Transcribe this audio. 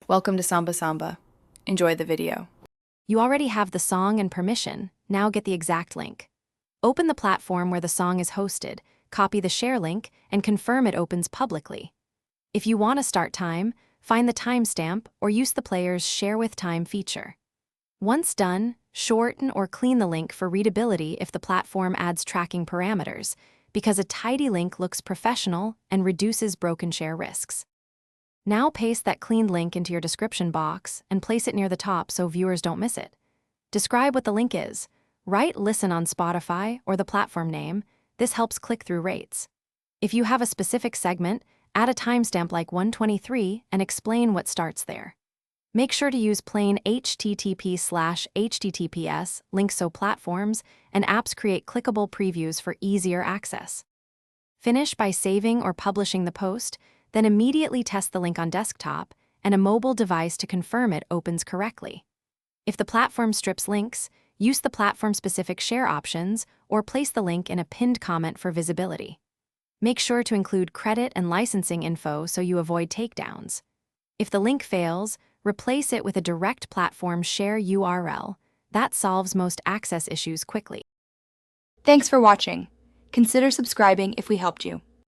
Welcome to Samba Samba. Enjoy the video. You already have the song and permission, now get the exact link. Open the platform where the song is hosted, copy the share link, and confirm it opens publicly. If you want a start time, find the timestamp or use the player's Share with Time feature. Once done, shorten or clean the link for readability if the platform adds tracking parameters, because a tidy link looks professional and reduces broken share risks. Now paste that cleaned link into your description box and place it near the top so viewers don't miss it. Describe what the link is. Write "Listen" on Spotify or the platform name. This helps click-through rates. If you have a specific segment, add a timestamp like 123 and explain what starts there. Make sure to use plain HTTP/HTTPS links so platforms and apps create clickable previews for easier access. Finish by saving or publishing the post, then immediately test the link on desktop and a mobile device to confirm it opens correctly. If the platform strips links, use the platform-specific share options or place the link in a pinned comment for visibility. Make sure to include credit and licensing info so you avoid takedowns. If the link fails, replace it with a direct platform share URL. That solves most access issues quickly. Thanks for watching. Consider subscribing if we helped you.